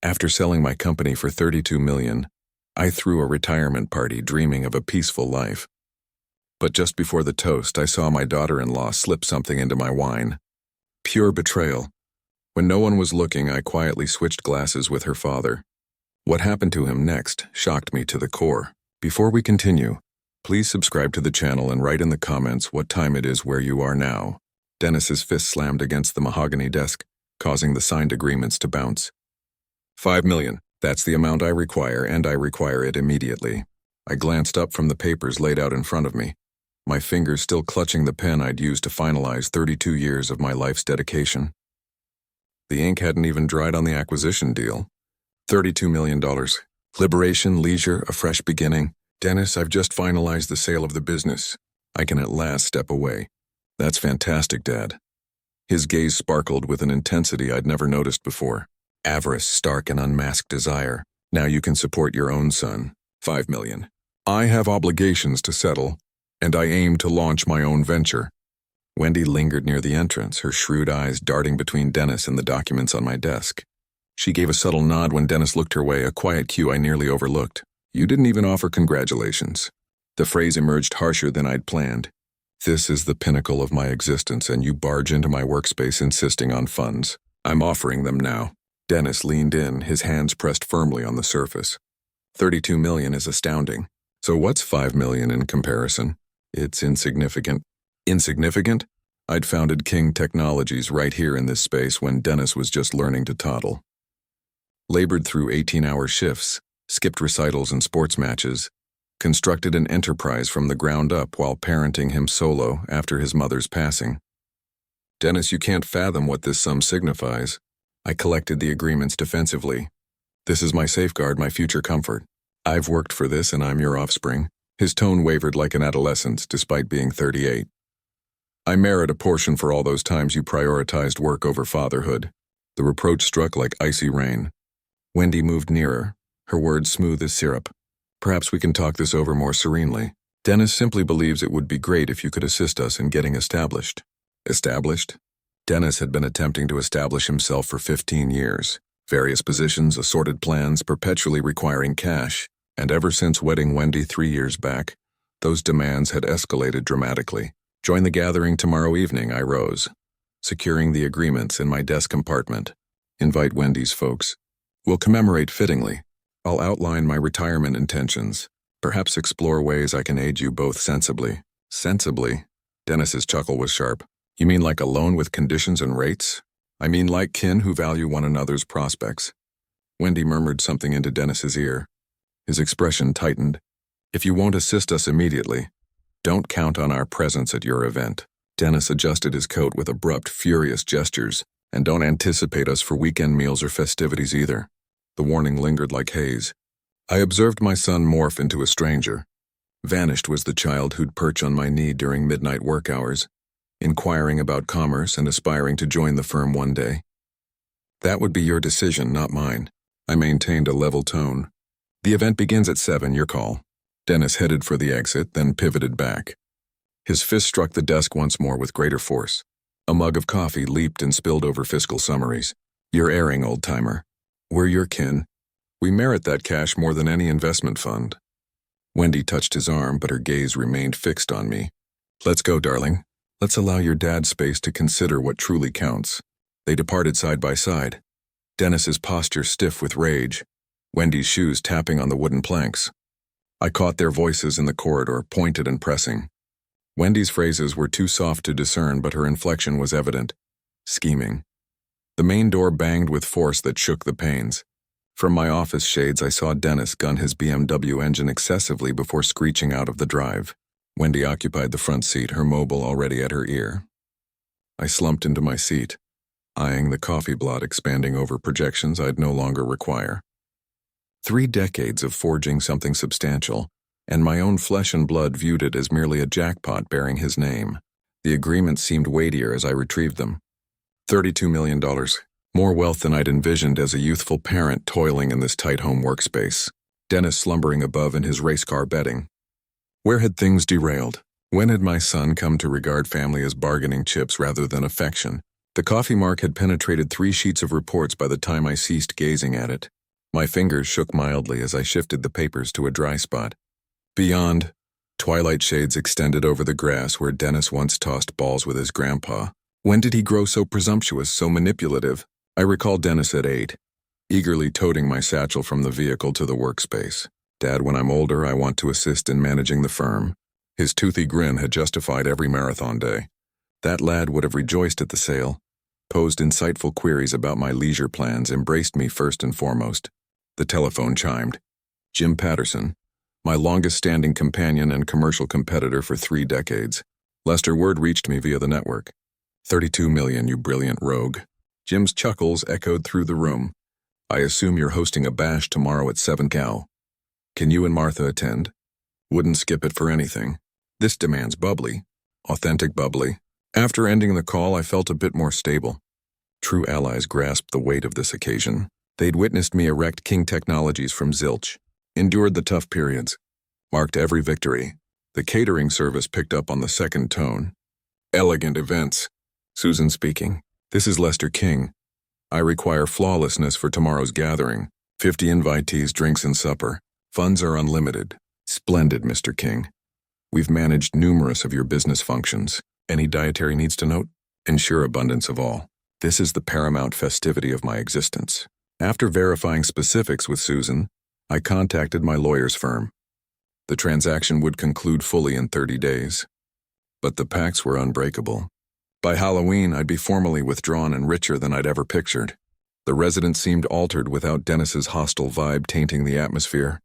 After selling my company for $32 million, I threw a retirement party dreaming of a peaceful life. But just before the toast, I saw my daughter-in-law slip something into my wine. Pure betrayal. When no one was looking, I quietly switched glasses with her father. What happened to him next shocked me to the core. Before we continue, please subscribe to the channel and write in the comments what time it is where you are now. Dennis's fist slammed against the mahogany desk, causing the signed agreements to bounce. $5 million. That's the amount I require, and I require it immediately. I glanced up from the papers laid out in front of me, my fingers still clutching the pen I'd used to finalize 32 years of my life's dedication. The ink hadn't even dried on the acquisition deal. $32 million. Liberation, leisure, a fresh beginning. Dennis, I've just finalized the sale of the business. I can at last step away. That's fantastic, Dad. His gaze sparkled with an intensity I'd never noticed before. Avarice, stark and unmasked desire. Now you can support your own son. $5 million. I have obligations to settle, and I aim to launch my own venture. Wendy lingered near the entrance, her shrewd eyes darting between Dennis and the documents on my desk. She gave a subtle nod when Dennis looked her way, a quiet cue I nearly overlooked. You didn't even offer congratulations. The phrase emerged harsher than I'd planned. This is the pinnacle of my existence, and you barge into my workspace insisting on funds. I'm offering them now. Dennis leaned in, his hands pressed firmly on the surface. $32 million is astounding. So what's $5 million in comparison? It's insignificant. Insignificant? I'd founded King Technologies right here in this space when Dennis was just learning to toddle. Labored through 18-hour shifts, skipped recitals and sports matches, constructed an enterprise from the ground up while parenting him solo after his mother's passing. Dennis, you can't fathom what this sum signifies. I collected the agreements defensively. This is my safeguard, my future comfort. I've worked for this and I'm your offspring. His tone wavered like an adolescent's despite being 38. I merit a portion for all those times you prioritized work over fatherhood. The reproach struck like icy rain. Wendy moved nearer, her words smooth as syrup. Perhaps we can talk this over more serenely. Dennis simply believes it would be great if you could assist us in getting established. Established? Dennis had been attempting to establish himself for 15 years. Various positions, assorted plans, perpetually requiring cash. And ever since wedding Wendy 3 years back, those demands had escalated dramatically. Join the gathering tomorrow evening, I rose, securing the agreements in my desk compartment. Invite Wendy's folks. We'll commemorate fittingly. I'll outline my retirement intentions, perhaps explore ways I can aid you both sensibly. Sensibly? Dennis's chuckle was sharp. You mean like a loan with conditions and rates? I mean like kin who value one another's prospects. Wendy murmured something into Dennis's ear. His expression tightened. If you won't assist us immediately, don't count on our presence at your event. Dennis adjusted his coat with abrupt, furious gestures, and don't anticipate us for weekend meals or festivities either. The warning lingered like haze. I observed my son morph into a stranger. Vanished was the child who'd perch on my knee during midnight work hours, inquiring about commerce and aspiring to join the firm one day. That would be your decision, not mine. I maintained a level tone. The event begins at 7, your call. Dennis headed for the exit, then pivoted back. His fist struck the desk once more with greater force. A mug of coffee leaped and spilled over fiscal summaries. You're erring, old-timer. We're your kin. We merit that cash more than any investment fund. Wendy touched his arm, but her gaze remained fixed on me. Let's go, darling. Let's allow your dad space to consider what truly counts. They departed side by side. Dennis's posture stiff with rage, Wendy's shoes tapping on the wooden planks. I caught their voices in the corridor, pointed and pressing. Wendy's phrases were too soft to discern, but her inflection was evident. Scheming. The main door banged with force that shook the panes. From my office shades, I saw Dennis gun his BMW engine excessively before screeching out of the drive. Wendy occupied the front seat, her mobile already at her ear. I slumped into my seat, eyeing the coffee blot expanding over projections I'd no longer require. 3 decades of forging something substantial, and my own flesh and blood viewed it as merely a jackpot bearing his name. The agreements seemed weightier as I retrieved them. $32 million, more wealth than I'd envisioned as a youthful parent toiling in this tight home workspace. Dennis slumbering above in his race car betting. Where had things derailed? When had my son come to regard family as bargaining chips rather than affection? The coffee mark had penetrated 3 sheets of reports by the time I ceased gazing at it. My fingers shook mildly as I shifted the papers to a dry spot. Beyond, twilight shades extended over the grass where Dennis once tossed balls with his grandpa. When did he grow so presumptuous, so manipulative? I recall Dennis at 8, eagerly toting my satchel from the vehicle to the workspace. Dad, when I'm older, I want to assist in managing the firm. His toothy grin had justified every marathon day. That lad would have rejoiced at the sale, posed insightful queries about my leisure plans, embraced me first and foremost. The telephone chimed. Jim Patterson, my longest-standing companion and commercial competitor for 3 decades. Lester, word reached me via the network. 32 million, you brilliant rogue. Jim's chuckles echoed through the room. I assume you're hosting a bash tomorrow at 7 Cal. Can you and Martha attend? Wouldn't skip it for anything. This demands bubbly. Authentic bubbly. After ending the call, I felt a bit more stable. True allies grasped the weight of this occasion. They'd witnessed me erect King Technologies from zilch, endured the tough periods, marked every victory. The catering service picked up on the second tone. Elegant events. Susan speaking. This is Lester King. I require flawlessness for tomorrow's gathering. 50 invitees, drinks and supper. Funds are unlimited. Splendid, Mr. King. We've managed numerous of your business functions. Any dietary needs to note? Ensure abundance of all. This is the paramount festivity of my existence. After verifying specifics with Susan, I contacted my lawyer's firm. The transaction would conclude fully in 30 days. But the pacts were unbreakable. By Halloween, I'd be formally withdrawn and richer than I'd ever pictured. The residence seemed altered without Dennis's hostile vibe tainting the atmosphere.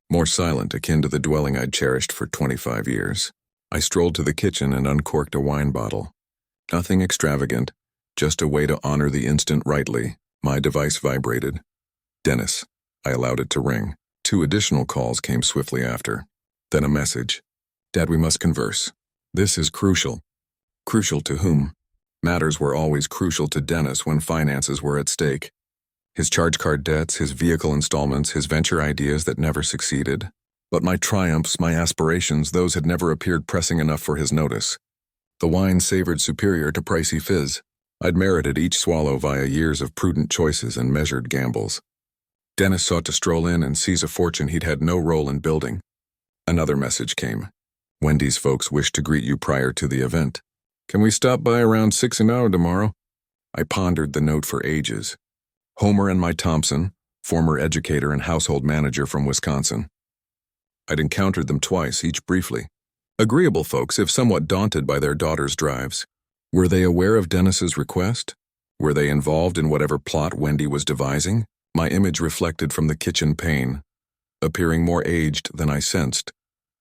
More silent, akin to the dwelling I'd cherished for 25 years. I strolled to the kitchen and uncorked a wine bottle. Nothing extravagant, just a way to honor the instant rightly. My device vibrated. Dennis. I allowed it to ring. 2 additional calls came swiftly after. Then a message. Dad, we must converse. This is crucial. Crucial to whom? Matters were always crucial to Dennis when finances were at stake. His charge card debts, his vehicle installments, his venture ideas that never succeeded. But my triumphs, my aspirations, those had never appeared pressing enough for his notice. The wine savored superior to pricey fizz. I'd merited each swallow via years of prudent choices and measured gambles. Dennis sought to stroll in and seize a fortune he'd had no role in building. Another message came. Wendy's folks wish to greet you prior to the event. Can we stop by around 6 an hour tomorrow? I pondered the note for ages. Homer and my Thompson, former educator and household manager from Wisconsin. I'd encountered them twice, each briefly. Agreeable folks, if somewhat daunted by their daughter's drives. Were they aware of Dennis's request? Were they involved in whatever plot Wendy was devising? My image reflected from the kitchen pane, appearing more aged than I sensed.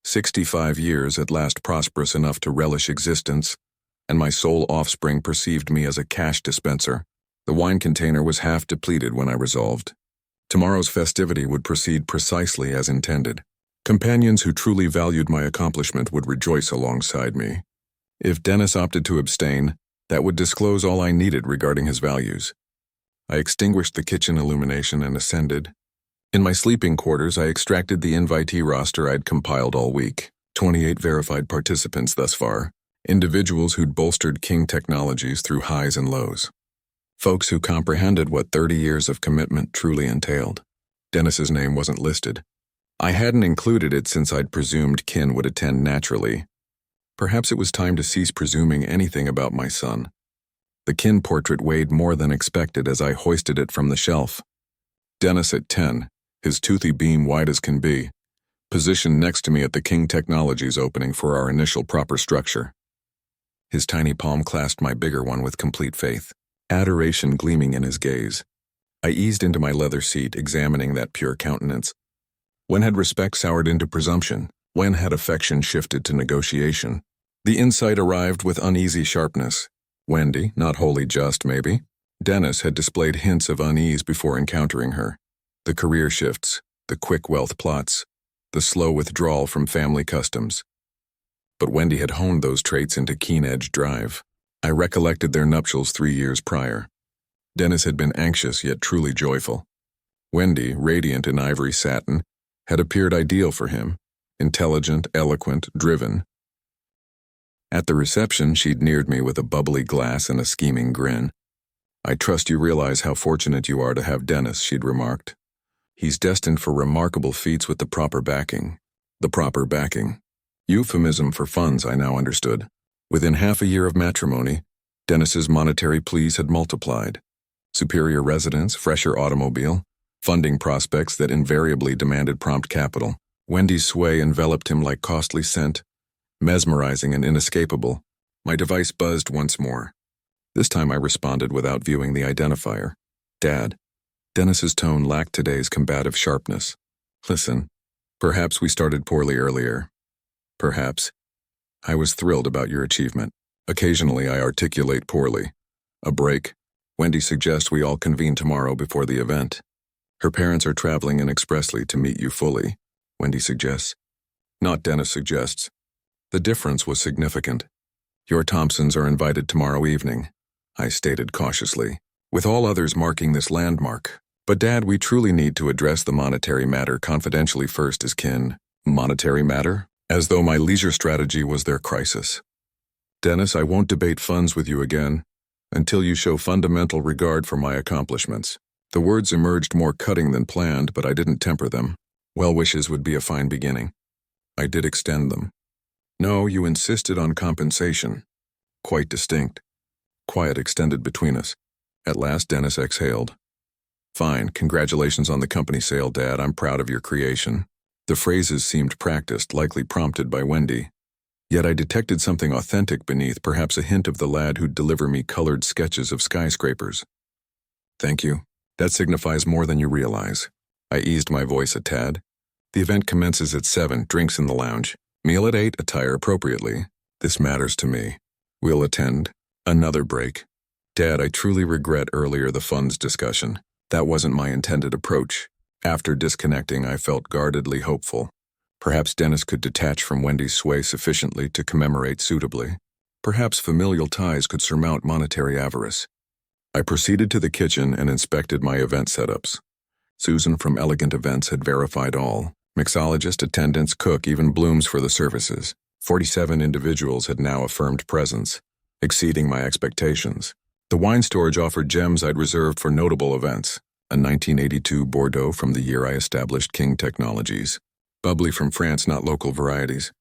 65 years at last prosperous enough to relish existence, and my sole offspring perceived me as a cash dispenser. The wine container was half depleted when I resolved. Tomorrow's festivity would proceed precisely as intended. Companions who truly valued my accomplishment would rejoice alongside me. If Dennis opted to abstain, that would disclose all I needed regarding his values. I extinguished the kitchen illumination and ascended. In my sleeping quarters, I extracted the invitee roster I'd compiled all week. 28 verified participants thus far. Individuals who'd bolstered King Technologies through highs and lows. Folks who comprehended what 30 years of commitment truly entailed. Dennis's name wasn't listed. I hadn't included it since I'd presumed kin would attend naturally. Perhaps it was time to cease presuming anything about my son. The kin portrait weighed more than expected as I hoisted it from the shelf. Dennis at 10, his toothy beam wide as can be, positioned next to me at the King Technologies opening for our initial proper structure. His tiny palm clasped my bigger one with complete faith, adoration gleaming in his gaze. I eased into my leather seat, examining that pure countenance. When had respect soured into presumption? When had affection shifted to negotiation? The insight arrived with uneasy sharpness. Wendy, not wholly just, maybe. Dennis had displayed hints of unease before encountering her. The career shifts, the quick wealth plots, the slow withdrawal from family customs. But Wendy had honed those traits into keen-edged drive. I recollected their nuptials 3 years prior. Dennis had been anxious yet truly joyful. Wendy, radiant in ivory satin, had appeared ideal for him, intelligent, eloquent, driven. At the reception, she'd neared me with a bubbly glass and a scheming grin. "I trust you realize how fortunate you are to have Dennis," she'd remarked. "He's destined for remarkable feats with the proper backing." The proper backing. Euphemism for funds, I now understood. Within half a year of matrimony, Dennis's monetary pleas had multiplied. Superior residence, fresher automobile, funding prospects that invariably demanded prompt capital. Wendy's sway enveloped him like costly scent, mesmerizing and inescapable. My device buzzed once more. This time I responded without viewing the identifier. "Dad." Dennis's tone lacked today's combative sharpness. "Listen, perhaps we started poorly earlier. Perhaps. I was thrilled about your achievement. Occasionally I articulate poorly. A break. Wendy suggests we all convene tomorrow before the event. Her parents are traveling in expressly to meet you fully, Wendy suggests. Not Dennis suggests. The difference was significant. Your Thompsons are invited tomorrow evening, I stated cautiously, with all others marking this landmark. But Dad, we truly need to address the monetary matter confidentially first as kin. Monetary matter? As though my leisure strategy was their crisis. Dennis, I won't debate funds with you again until you show fundamental regard for my accomplishments. The words emerged more cutting than planned, but I didn't temper them. Well wishes would be a fine beginning. I did extend them. No, you insisted on compensation. Quite distinct. Quiet extended between us. At last, Dennis exhaled. Fine, congratulations on the company sale, Dad. I'm proud of your creation. The phrases seemed practiced, likely prompted by Wendy. Yet I detected something authentic beneath, perhaps a hint of the lad who'd deliver me colored sketches of skyscrapers. Thank you. That signifies more than you realize. I eased my voice a tad. The event commences at 7, drinks in the lounge. Meal at 8, attire appropriately. This matters to me. We'll attend. Another break. Dad, I truly regret earlier the funds discussion. That wasn't my intended approach. After disconnecting, I felt guardedly hopeful. Perhaps Dennis could detach from Wendy's sway sufficiently to commemorate suitably. Perhaps familial ties could surmount monetary avarice. I proceeded to the kitchen and inspected my event setups. Susan from Elegant Events had verified all. Mixologist, attendants, cook, even blooms for the services. 47 individuals had now affirmed presence, exceeding my expectations. The wine storage offered gems I'd reserved for notable events. A 1982 Bordeaux from the year I established King Technologies. Bubbly from France, not local varieties.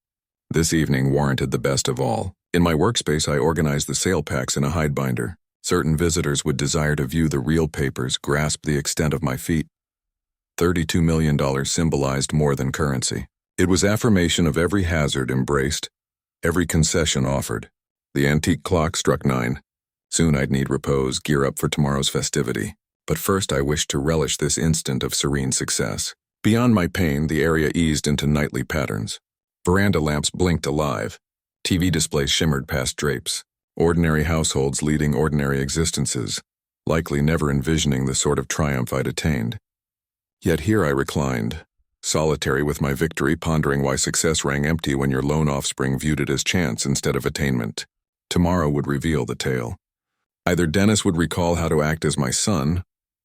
This evening warranted the best of all. In my workspace, I organized the sale packs in a hide binder. Certain visitors would desire to view the real papers, grasp the extent of my feat. $32 million symbolized more than currency. It was affirmation of every hazard embraced, every concession offered. The antique clock struck 9. Soon I'd need repose, gear up for tomorrow's festivity. But first I wished to relish this instant of serene success. Beyond my pain, the area eased into nightly patterns. Veranda lamps blinked alive. TV displays shimmered past drapes. Ordinary households leading ordinary existences, likely never envisioning the sort of triumph I'd attained. Yet here I reclined, solitary with my victory, pondering why success rang empty when your lone offspring viewed it as chance instead of attainment. Tomorrow would reveal the tale. Either Dennis would recall how to act as my son,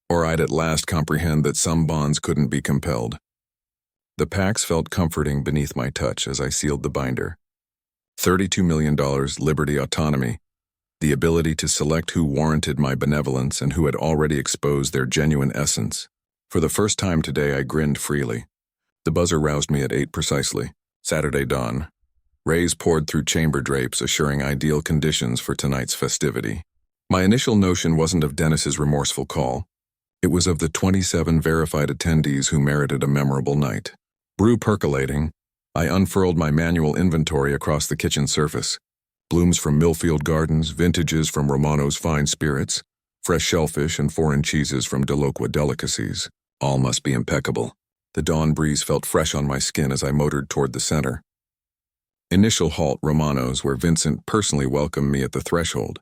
or I'd at last comprehend that some bonds couldn't be compelled. The packs felt comforting beneath my touch as I sealed the binder. $32 million, liberty, autonomy, the ability to select who warranted my benevolence and who had already exposed their genuine essence. For the first time today, I grinned freely. The buzzer roused me at 8 precisely. Saturday dawn. Rays poured through chamber drapes, assuring ideal conditions for tonight's festivity. My initial notion wasn't of Dennis's remorseful call. It was of the 27 verified attendees who merited a memorable night. Brew percolating, I unfurled my manual inventory across the kitchen surface. Blooms from Millfield Gardens, vintages from Romano's Fine Spirits, fresh shellfish and foreign cheeses from Doloqua Delicacies. All must be impeccable. The dawn breeze felt fresh on my skin as I motored toward the center. Initial halt, Romano's, where Vincent personally welcomed me at the threshold.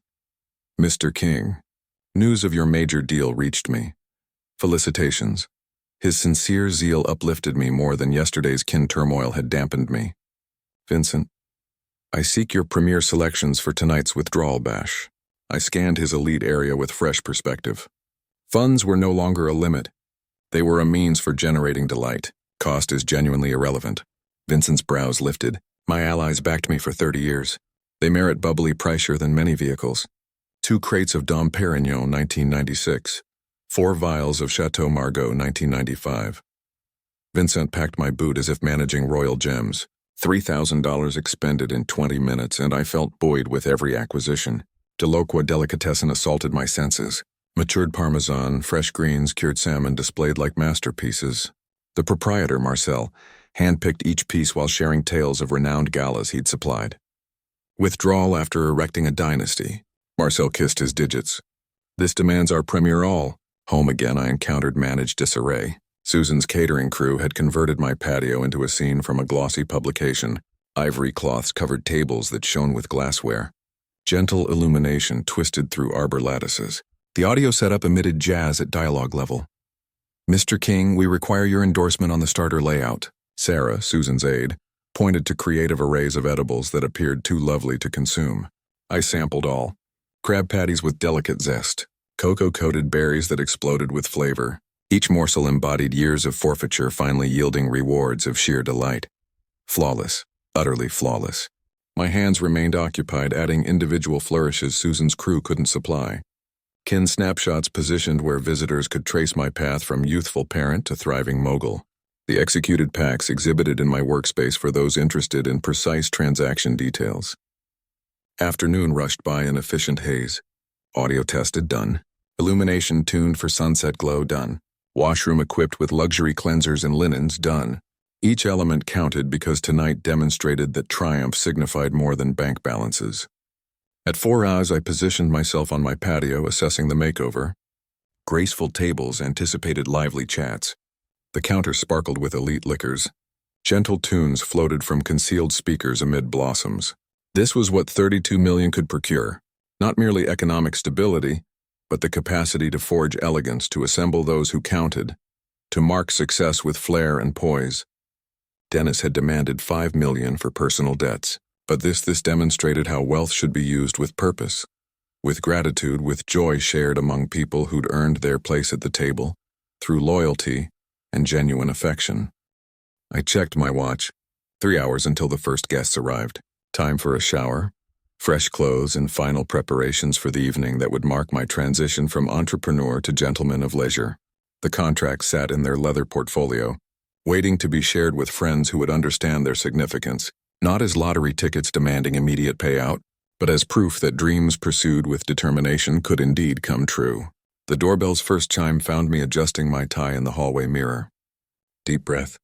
Mr. King, news of your major deal reached me. Felicitations. His sincere zeal uplifted me more than yesterday's kin turmoil had dampened me. Vincent, I seek your premier selections for tonight's withdrawal bash. I scanned his elite area with fresh perspective. Funds were no longer a limit. They were a means for generating delight. Cost is genuinely irrelevant. Vincent's brows lifted. My allies backed me for 30 years. They merit bubbly pricier than many vehicles. 2 crates of Dom Perignon 1996. 4 vials of Chateau Margaux 1995. Vincent packed my boot as if managing royal gems. $3,000 expended in 20 minutes, and I felt buoyed with every acquisition. Deloqua delicatessen assaulted my senses. Matured parmesan, fresh greens, cured salmon displayed like masterpieces. The proprietor, Marcel, handpicked each piece while sharing tales of renowned galas he'd supplied. Withdrawal after erecting a dynasty. Marcel kissed his digits. This demands our premier all. Home again, I encountered managed disarray. Susan's catering crew had converted my patio into a scene from a glossy publication. Ivory cloths covered tables that shone with glassware. Gentle illumination twisted through arbor lattices. The audio setup emitted jazz at dialogue level. "Mr. King, we require your endorsement on the starter layout." Sarah, Susan's aide, pointed to creative arrays of edibles that appeared too lovely to consume. I sampled all. Crab patties with delicate zest. Cocoa-coated berries that exploded with flavor. Each morsel embodied years of forfeiture, finally yielding rewards of sheer delight. Flawless. Utterly flawless. My hands remained occupied, adding individual flourishes Susan's crew couldn't supply. Kin snapshots positioned where visitors could trace my path from youthful parent to thriving mogul. The executed packs exhibited in my workspace for those interested in precise transaction details. Afternoon rushed by in efficient haze. Audio tested, done. Illumination tuned for sunset glow, done. Washroom equipped with luxury cleansers and linens, done. Each element counted because tonight demonstrated that triumph signified more than bank balances. At 4 hours, I positioned myself on my patio, assessing the makeover. Graceful tables anticipated lively chats. The counter sparkled with elite liquors. Gentle tunes floated from concealed speakers amid blossoms. This was what 32 million could procure. Not merely economic stability, but the capacity to forge elegance, to assemble those who counted, to mark success with flair and poise. Dennis had demanded 5 million for personal debts, but this demonstrated how wealth should be used with purpose, with gratitude, with joy shared among people who'd earned their place at the table, through loyalty and genuine affection. I checked my watch. 3 hours until the first guests arrived. Time for a shower, fresh clothes, and final preparations for the evening that would mark my transition from entrepreneur to gentleman of leisure. The contracts sat in their leather portfolio, waiting to be shared with friends who would understand their significance, not as lottery tickets demanding immediate payout, but as proof that dreams pursued with determination could indeed come true. The doorbell's first chime found me adjusting my tie in the hallway mirror. Deep breath.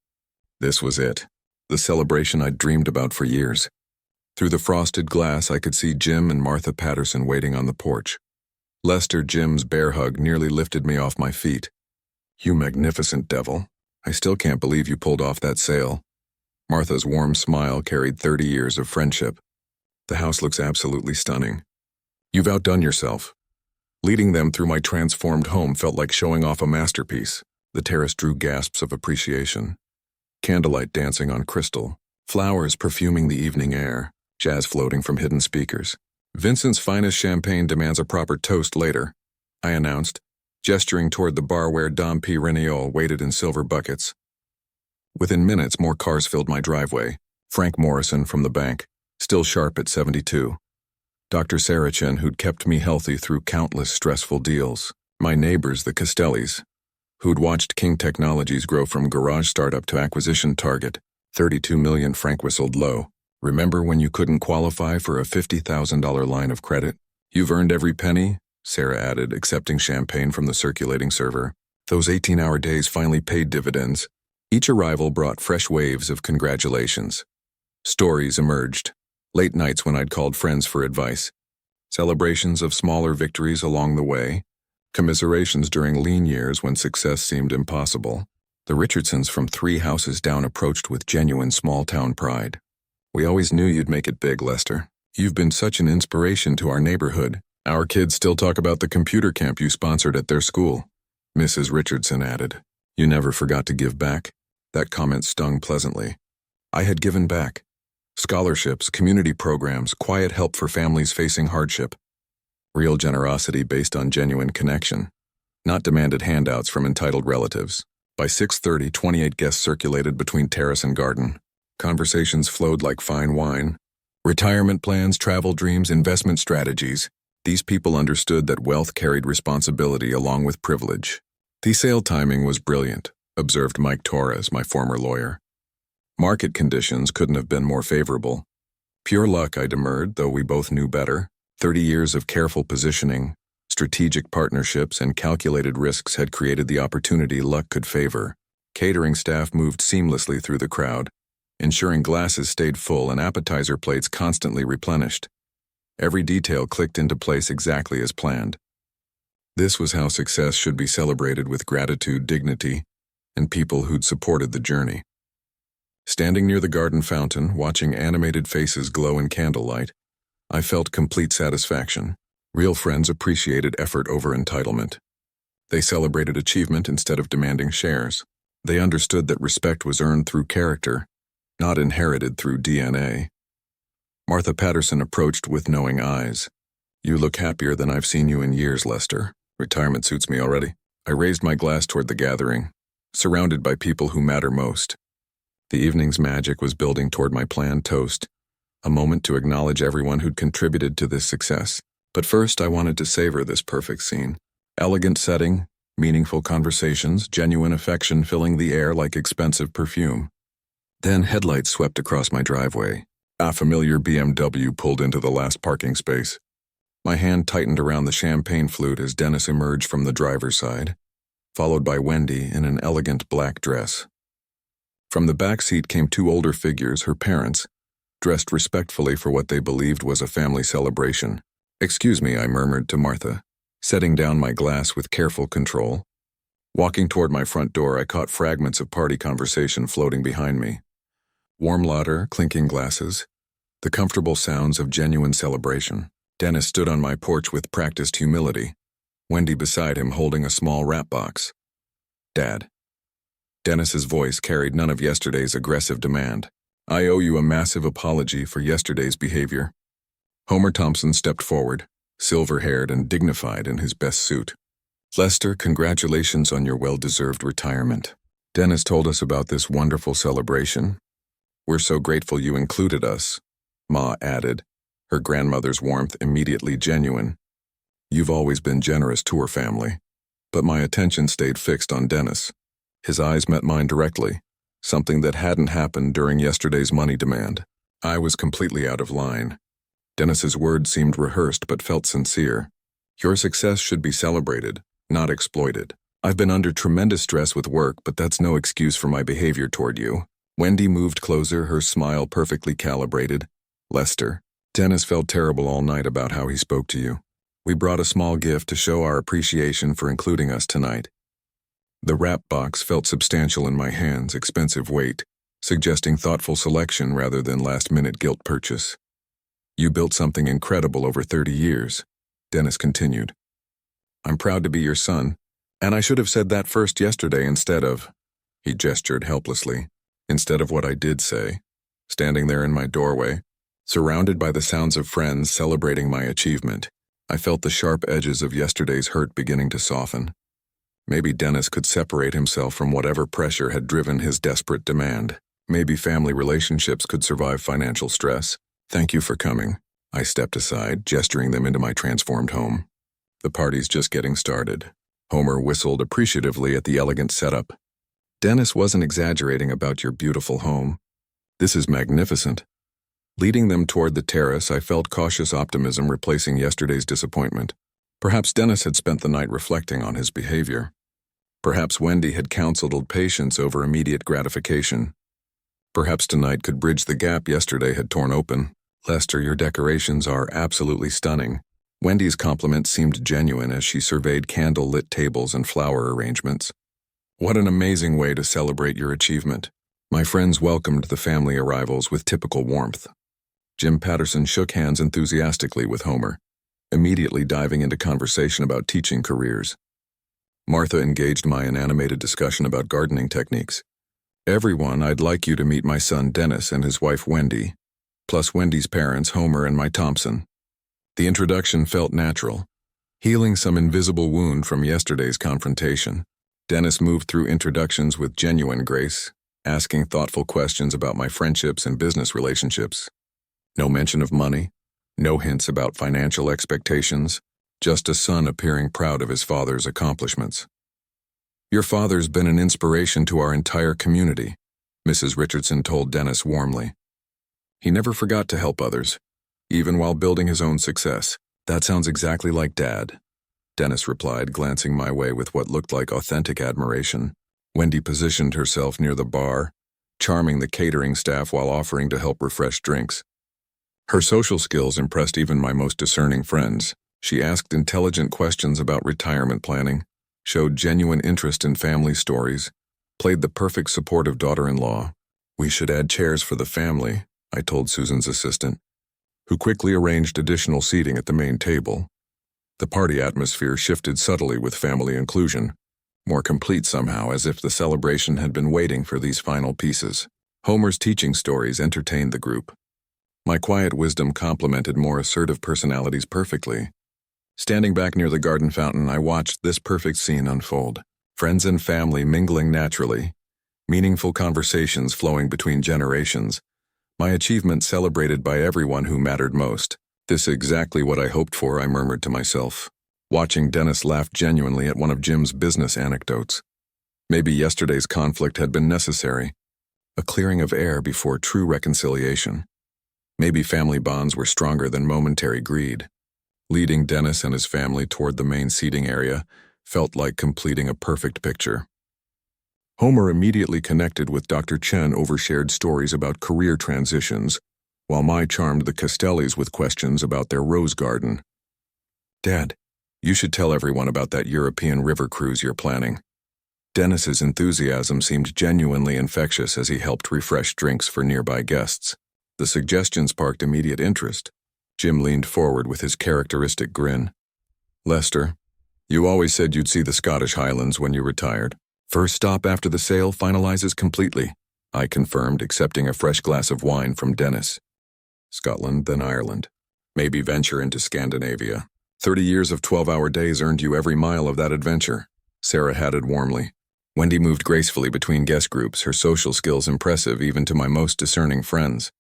This was it, the celebration I'd dreamed about for years. Through the frosted glass, I could see Jim and Martha Patterson waiting on the porch. Lester Jim's bear hug nearly lifted me off my feet. "You magnificent devil. I still can't believe you pulled off that sale." Martha's warm smile carried 30 years of friendship. "The house looks absolutely stunning. You've outdone yourself." Leading them through my transformed home felt like showing off a masterpiece. The terrace drew gasps of appreciation. Candlelight dancing on crystal, flowers perfuming the evening air, jazz floating from hidden speakers. "Vincent's finest champagne demands a proper toast later," I announced, gesturing toward the bar where Dom Perignon waited in silver buckets. Within minutes, more cars filled my driveway. Frank Morrison from the bank, still sharp at 72. Dr. Saracen, who'd kept me healthy through countless stressful deals. My neighbors, the Castellis, who'd watched King Technologies grow from garage startup to acquisition target. 32 million, Frank whistled low. "Remember when you couldn't qualify for a $50,000 line of credit? You've earned every penny," Sarah added, accepting champagne from the circulating server. Those 18-hour days finally paid dividends. Each arrival brought fresh waves of congratulations. Stories emerged. Late nights when I'd called friends for advice. Celebrations of smaller victories along the way. Commiserations during lean years when success seemed impossible. The Richardsons from 3 houses down approached with genuine small-town pride. "We always knew you'd make it big, Lester. You've been such an inspiration to our neighborhood. Our kids still talk about the computer camp you sponsored at their school." Mrs. Richardson added, "You never forgot to give back." That comment stung pleasantly. I had given back. Scholarships, community programs, quiet help for families facing hardship. Real generosity based on genuine connection. Not demanded handouts from entitled relatives. By 6:30, 28 guests circulated between terrace and garden. Conversations flowed like fine wine. Retirement plans, travel dreams, investment strategies. These people understood that wealth carried responsibility along with privilege. The sale timing was brilliant, observed Mike Torres, my former lawyer. Market conditions couldn't have been more favorable. Pure luck, I demurred, though we both knew better. 30 years of careful positioning, strategic partnerships, and calculated risks had created the opportunity luck could favor. Catering staff moved seamlessly through the crowd, ensuring glasses stayed full and appetizer plates constantly replenished. Every detail clicked into place exactly as planned. This was how success should be celebrated, with gratitude, dignity, and people who'd supported the journey. Standing near the garden fountain, watching animated faces glow in candlelight, I felt complete satisfaction. Real friends appreciated effort over entitlement. They celebrated achievement instead of demanding shares. They understood that respect was earned through character, not inherited through DNA. Martha Patterson approached with knowing eyes. "You look happier than I've seen you in years, Lester. Retirement suits me already." I raised my glass toward the gathering, surrounded by people who matter most. The evening's magic was building toward my planned toast, a moment to acknowledge everyone who'd contributed to this success. But first, I wanted to savor this perfect scene. Elegant setting, meaningful conversations, genuine affection filling the air like expensive perfume. Then headlights swept across my driveway. A familiar BMW pulled into the last parking space. My hand tightened around the champagne flute as Dennis emerged from the driver's side, followed by Wendy in an elegant black dress. From the back seat came two older figures, her parents, dressed respectfully for what they believed was a family celebration. "Excuse me," I murmured to Martha, setting down my glass with careful control. Walking toward my front door, I caught fragments of party conversation floating behind me. Warm laughter, clinking glasses, the comfortable sounds of genuine celebration. Dennis stood on my porch with practiced humility, Wendy beside him holding a small wrap box. "Dad." Dennis's voice carried none of yesterday's aggressive demand. "I owe you a massive apology for yesterday's behavior." Homer Thompson stepped forward, silver-haired and dignified in his best suit. "Lester, congratulations on your well-deserved retirement. Dennis told us about this wonderful celebration. We're so grateful you included us," Ma added, her grandmother's warmth immediately genuine. "You've always been generous to her family." But my attention stayed fixed on Dennis. His eyes met mine directly, something that hadn't happened during yesterday's money demand. I was completely out of line. Dennis's words seemed rehearsed but felt sincere. "Your success should be celebrated, not exploited. I've been under tremendous stress with work, but that's no excuse for my behavior toward you." Wendy moved closer, her smile perfectly calibrated. "Lester, Dennis felt terrible all night about how he spoke to you. We brought a small gift to show our appreciation for including us tonight." The wrap box felt substantial in my hands, expensive weight, suggesting thoughtful selection rather than last-minute guilt purchase. "You built something incredible over 30 years, Dennis continued. "I'm proud to be your son, and I should have said that first yesterday instead of," he gestured helplessly, "instead of what I did say." Standing there in my doorway, surrounded by the sounds of friends celebrating my achievement, I felt the sharp edges of yesterday's hurt beginning to soften. Maybe Dennis could separate himself from whatever pressure had driven his desperate demand. Maybe family relationships could survive financial stress. "Thank you for coming." I stepped aside, gesturing them into my transformed home. "The party's just getting started." Homer whistled appreciatively at the elegant setup. "Dennis wasn't exaggerating about your beautiful home. This is magnificent." Leading them toward the terrace, I felt cautious optimism replacing yesterday's disappointment. Perhaps Dennis had spent the night reflecting on his behavior. Perhaps Wendy had counseled patience over immediate gratification. Perhaps tonight could bridge the gap yesterday had torn open. "Lester, your decorations are absolutely stunning." Wendy's compliment seemed genuine as she surveyed candle-lit tables and flower arrangements. "What an amazing way to celebrate your achievement." My friends welcomed the family arrivals with typical warmth. Jim Patterson shook hands enthusiastically with Homer, immediately diving into conversation about teaching careers. Martha engaged my in animated discussion about gardening techniques. "Everyone, I'd like you to meet my son Dennis and his wife Wendy, plus Wendy's parents Homer and my Thompson." The introduction felt natural, healing some invisible wound from yesterday's confrontation. Dennis moved through introductions with genuine grace, asking thoughtful questions about my friendships and business relationships. No mention of money, no hints about financial expectations, just a son appearing proud of his father's accomplishments. "Your father's been an inspiration to our entire community," Mrs. Richardson told Dennis warmly. "He never forgot to help others, even while building his own success." "That sounds exactly like Dad," Dennis replied, glancing my way with what looked like authentic admiration. Wendy positioned herself near the bar, charming the catering staff while offering to help refresh drinks. Her social skills impressed even my most discerning friends. She asked intelligent questions about retirement planning, showed genuine interest in family stories, played the perfect supportive daughter-in-law. "We should add chairs for the family," I told Susan's assistant, who quickly arranged additional seating at the main table. The party atmosphere shifted subtly with family inclusion, more complete somehow, as if the celebration had been waiting for these final pieces. Homer's teaching stories entertained the group. My quiet wisdom complemented more assertive personalities perfectly. Standing back near the garden fountain, I watched this perfect scene unfold. Friends and family mingling naturally, meaningful conversations flowing between generations, my achievement celebrated by everyone who mattered most. "This is exactly what I hoped for," I murmured to myself, watching Dennis laugh genuinely at one of Jim's business anecdotes. Maybe yesterday's conflict had been necessary, a clearing of air before true reconciliation. Maybe family bonds were stronger than momentary greed. Leading Dennis and his family toward the main seating area felt like completing a perfect picture. Homer immediately connected with Dr. Chen over shared stories about career transitions, while Mai charmed the Castellis with questions about their rose garden. "Dad, you should tell everyone about that European river cruise you're planning." Dennis's enthusiasm seemed genuinely infectious as he helped refresh drinks for nearby guests. The suggestion sparked immediate interest. Jim leaned forward with his characteristic grin. "Lester, you always said you'd see the Scottish Highlands when you retired. First stop after the sale finalizes completely," I confirmed, accepting a fresh glass of wine from Dennis. "Scotland, then Ireland. Maybe venture into Scandinavia. 30 years of 12-hour days earned you every mile of that adventure," Sarah added warmly. Wendy moved gracefully between guest groups, her social skills impressive even to my most discerning friends.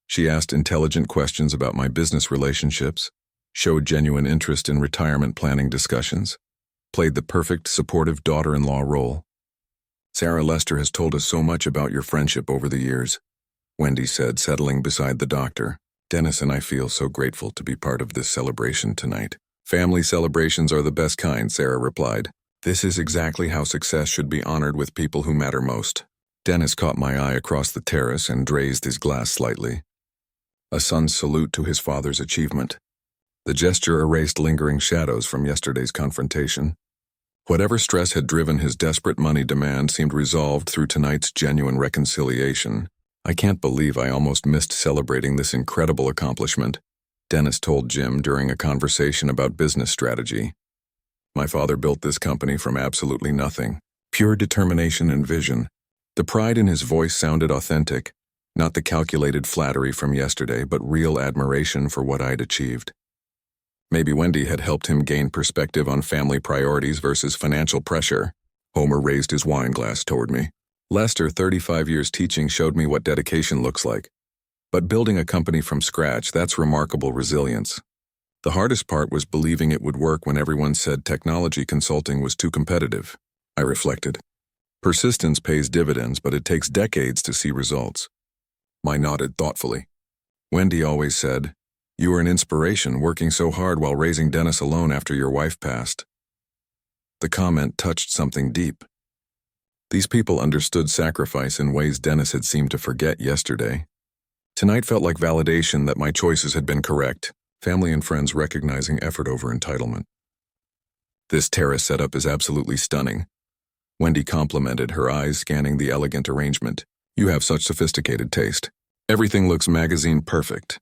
She asked intelligent questions about my business relationships, showed genuine interest in retirement planning discussions, played the perfect supportive daughter-in-law role. "Sarah, Lester has told us so much about your friendship over the years," Wendy said, settling beside the doctor. "Dennis and I feel so grateful to be part of this celebration tonight." "Family celebrations are the best kind," Sarah replied. "This is exactly how success should be honored with people who matter most." Dennis caught my eye across the terrace and raised his glass slightly. A son's salute to his father's achievement. The gesture erased lingering shadows from yesterday's confrontation. Whatever stress had driven his desperate money demand seemed resolved through tonight's genuine reconciliation. "I can't believe I almost missed celebrating this incredible accomplishment," Dennis told Jim during a conversation about business strategy. "My father built this company from absolutely nothing. Pure determination and vision." The pride in his voice sounded authentic, not the calculated flattery from yesterday, but real admiration for what I'd achieved. Maybe Wendy had helped him gain perspective on family priorities versus financial pressure. Homer raised his wine glass toward me. "Lester, 35 years teaching showed me what dedication looks like. But building a company from scratch, that's remarkable resilience. The hardest part was believing it would work when everyone said technology consulting was too competitive." I reflected. "Persistence pays dividends, but it takes decades to see results." Mai nodded thoughtfully. "Wendy always said, 'You were an inspiration working so hard while raising Dennis alone after your wife passed.'" The comment touched something deep. These people understood sacrifice in ways Dennis had seemed to forget yesterday. Tonight felt like validation that my choices had been correct, family and friends recognizing effort over entitlement. "This terrace setup is absolutely stunning," Wendy complimented, her eyes scanning the elegant arrangement. "You have such sophisticated taste. Everything looks magazine perfect."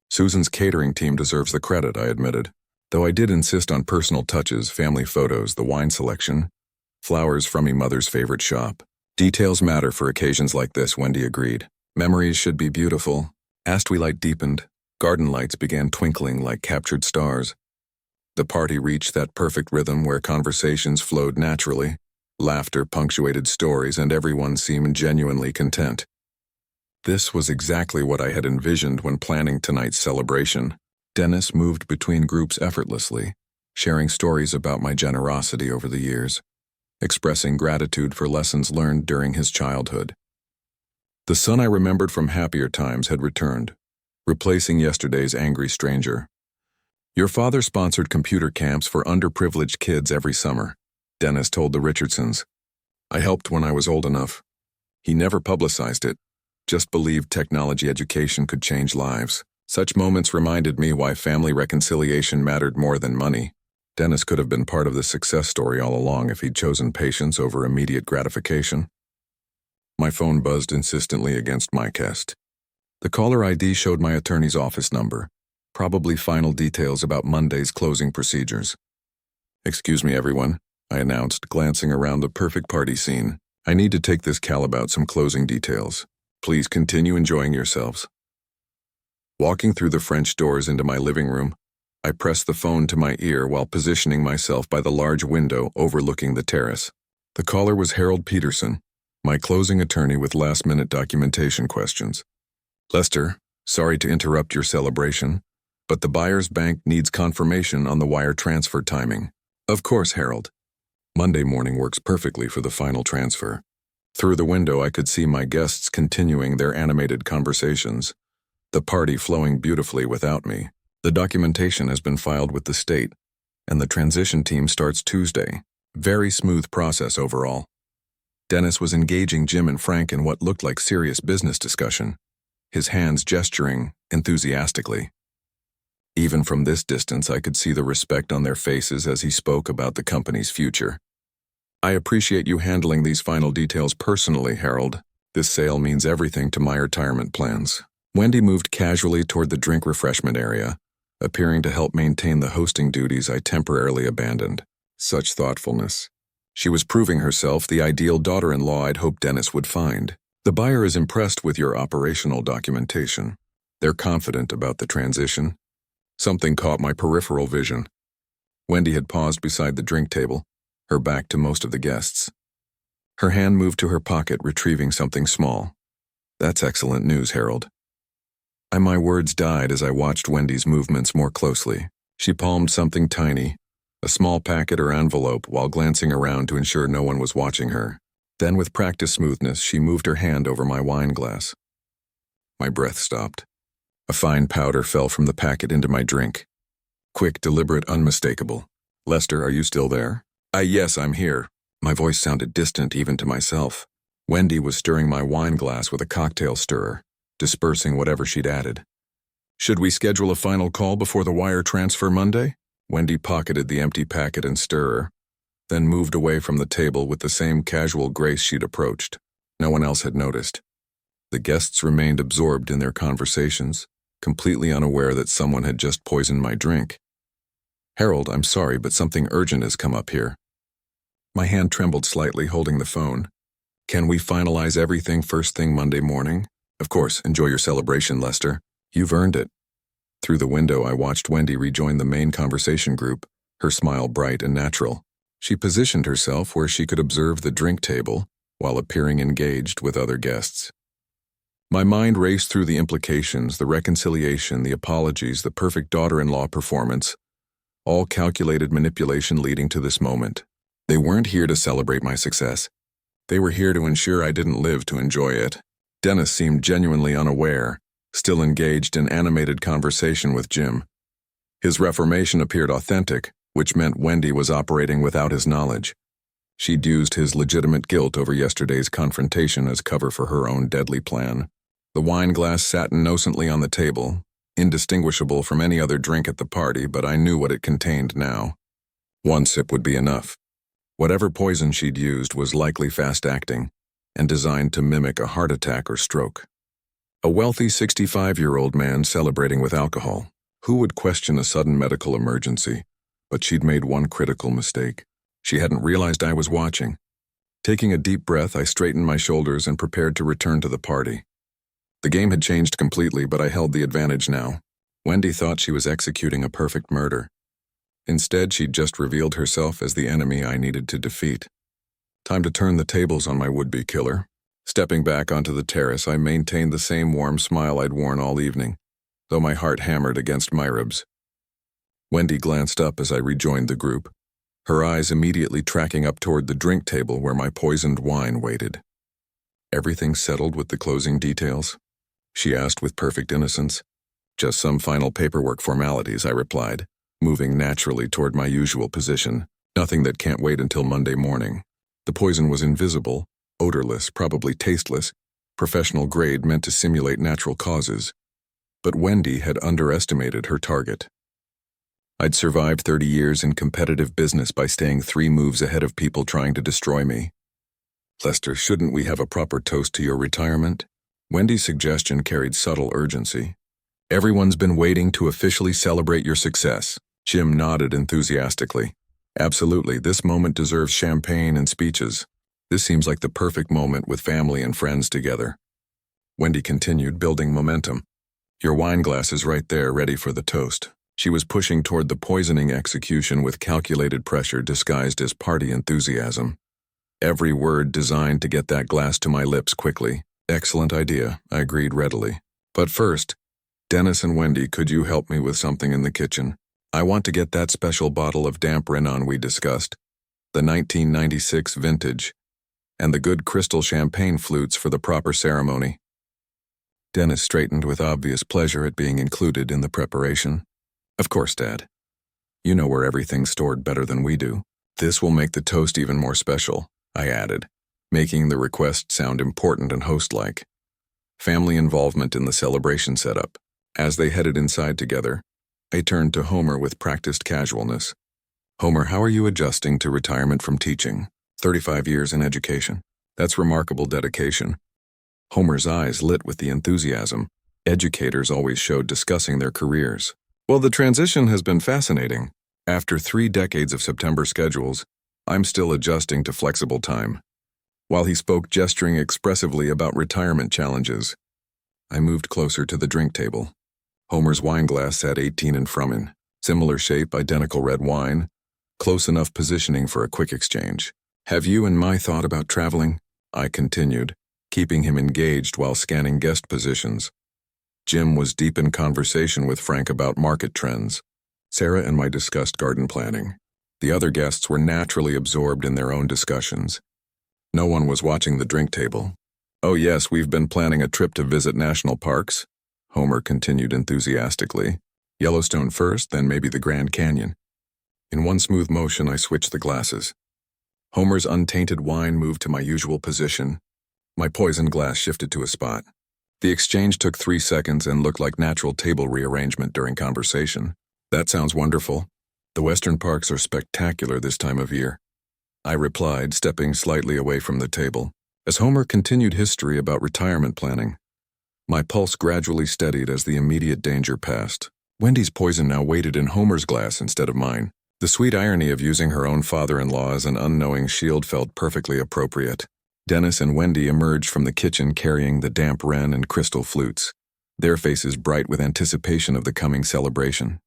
"Susan's catering team deserves the credit," I admitted, though I did insist on personal touches, family photos, the wine selection, flowers from me mother's favorite shop. "Details matter for occasions like this," Wendy agreed. "Memories should be beautiful." As we light deepened, garden lights began twinkling like captured stars. The party reached that perfect rhythm where conversations flowed naturally, laughter punctuated stories, and everyone seemed genuinely content. This was exactly what I had envisioned when planning tonight's celebration. Dennis moved between groups effortlessly, sharing stories about my generosity over the years, expressing gratitude for lessons learned during his childhood. The son I remembered from happier times had returned, replacing yesterday's angry stranger. Your father sponsored computer camps for underprivileged kids every summer, Dennis told the Richardsons. I helped when I was old enough. He never publicized it, just believed technology education could change lives. Such moments reminded me why family reconciliation mattered more than money. Dennis could have been part of the success story all along if he'd chosen patience over immediate gratification. My phone buzzed insistently against my chest. The caller ID showed my attorney's office number, probably final details about Monday's closing procedures. Excuse me, everyone, I announced, glancing around the perfect party scene. I need to take this call about some closing details. Please continue enjoying yourselves. Walking through the French doors into my living room, I pressed the phone to my ear while positioning myself by the large window overlooking the terrace. The caller was Harold Peterson, my closing attorney with last-minute documentation questions. Lester, sorry to interrupt your celebration, but the buyer's bank needs confirmation on the wire transfer timing. Of course, Harold. Monday morning works perfectly for the final transfer. Through the window, I could see my guests continuing their animated conversations, the party flowing beautifully without me. The documentation has been filed with the state, and the transition team starts Tuesday. Very smooth process overall. Dennis was engaging Jim and Frank in what looked like serious business discussion, his hands gesturing enthusiastically. Even from this distance, I could see the respect on their faces as he spoke about the company's future. I appreciate you handling these final details personally, Harold. This sale means everything to my retirement plans. Wendy moved casually toward the drink refreshment area, appearing to help maintain the hosting duties I temporarily abandoned. Such thoughtfulness. She was proving herself the ideal daughter-in-law I'd hoped Dennis would find. The buyer is impressed with your operational documentation. They're confident about the transition. Something caught my peripheral vision. Wendy had paused beside the drink table, her back to most of the guests. Her hand moved to her pocket, retrieving something small. That's excellent news, Harold. My words died as I watched Wendy's movements more closely. She palmed something tiny, a small packet or envelope, while glancing around to ensure no one was watching her. Then, with practiced smoothness, she moved her hand over my wine glass. My breath stopped. A fine powder fell from the packet into my drink. Quick, deliberate, unmistakable. Lester, are you still there? Yes, I'm here. My voice sounded distant even to myself. Wendy was stirring my wine glass with a cocktail stirrer, dispersing whatever she'd added. Should we schedule a final call before the wire transfer Monday? Wendy pocketed the empty packet and stirrer, then moved away from the table with the same casual grace she'd approached. No one else had noticed. The guests remained absorbed in their conversations, completely unaware that someone had just poisoned my drink. Harold, I'm sorry, but something urgent has come up here. My hand trembled slightly, holding the phone. Can we finalize everything first thing Monday morning? Of course, enjoy your celebration, Lester. You've earned it. Through the window, I watched Wendy rejoin the main conversation group, her smile bright and natural. She positioned herself where she could observe the drink table while appearing engaged with other guests. My mind raced through the implications, the reconciliation, the apologies, the perfect daughter-in-law performance, all calculated manipulation leading to this moment. They weren't here to celebrate my success. They were here to ensure I didn't live to enjoy it. Dennis seemed genuinely unaware, still engaged in animated conversation with Jim. His reformation appeared authentic, which meant Wendy was operating without his knowledge. She'd used his legitimate guilt over yesterday's confrontation as cover for her own deadly plan. The wine glass sat innocently on the table, indistinguishable from any other drink at the party, but I knew what it contained now. One sip would be enough. Whatever poison she'd used was likely fast-acting and designed to mimic a heart attack or stroke. A wealthy 65-year-old man celebrating with alcohol. Who would question a sudden medical emergency? But she'd made one critical mistake. She hadn't realized I was watching. Taking a deep breath, I straightened my shoulders and prepared to return to the party. The game had changed completely, but I held the advantage now. Wendy thought she was executing a perfect murder. Instead, she'd just revealed herself as the enemy I needed to defeat. Time to turn the tables on my would-be killer. Stepping back onto the terrace, I maintained the same warm smile I'd worn all evening, though my heart hammered against my ribs. Wendy glanced up as I rejoined the group, her eyes immediately tracking up toward the drink table where my poisoned wine waited. "Everything settled with the closing details?" she asked with perfect innocence. "Just some final paperwork formalities," I replied, moving naturally toward my usual position. "Nothing that can't wait until Monday morning." The poison was invisible, odorless, probably tasteless, professional grade meant to simulate natural causes. But Wendy had underestimated her target. I'd survived 30 years in competitive business by staying 3 moves ahead of people trying to destroy me. "Lester, shouldn't we have a proper toast to your retirement?" Wendy's suggestion carried subtle urgency. "Everyone's been waiting to officially celebrate your success." Jim nodded enthusiastically. "Absolutely, this moment deserves champagne and speeches. This seems like the perfect moment with family and friends together." Wendy continued, building momentum. "Your wine glass is right there, ready for the toast." She was pushing toward the poisoning execution with calculated pressure disguised as party enthusiasm. Every word designed to get that glass to my lips quickly. "Excellent idea," I agreed readily. "But first, Dennis and Wendy, could you help me with something in the kitchen? I want to get that special bottle of damp Renon we discussed, the 1996 vintage, and the good crystal champagne flutes for the proper ceremony." Dennis straightened with obvious pleasure at being included in the preparation. "Of course, Dad. You know where everything's stored better than we do. This will make the toast even more special," I added, making the request sound important and host-like. Family involvement in the celebration setup. As they headed inside together, I turned to Homer with practiced casualness. "Homer, how are you adjusting to retirement from teaching? 35 years in education. That's remarkable dedication." Homer's eyes lit with the enthusiasm educators always showed discussing their careers. "Well, the transition has been fascinating. After 3 decades of September schedules, I'm still adjusting to flexible time." While he spoke, gesturing expressively about retirement challenges, I moved closer to the drink table. Homer's wine glass sat 18 in front of him. Similar shape, identical red wine, close enough positioning for a quick exchange. "Have you and my thought about traveling?" I continued, keeping him engaged while scanning guest positions. Jim was deep in conversation with Frank about market trends. Sarah and I discussed garden planning. The other guests were naturally absorbed in their own discussions. No one was watching the drink table. "Oh yes, we've been planning a trip to visit national parks," Homer continued enthusiastically. "Yellowstone first, then maybe the Grand Canyon." In one smooth motion, I switched the glasses. Homer's untainted wine moved to my usual position. My poison glass shifted to a spot. The exchange took 3 seconds and looked like natural table rearrangement during conversation. "That sounds wonderful. The Western parks are spectacular this time of year," I replied, stepping slightly away from the table. As Homer continued history about retirement planning, my pulse gradually steadied as the immediate danger passed. Wendy's poison now waited in Homer's glass instead of mine. The sweet irony of using her own father-in-law as an unknowing shield felt perfectly appropriate. Dennis and Wendy emerged from the kitchen carrying the damp wren and crystal flutes, their faces bright with anticipation of the coming celebration.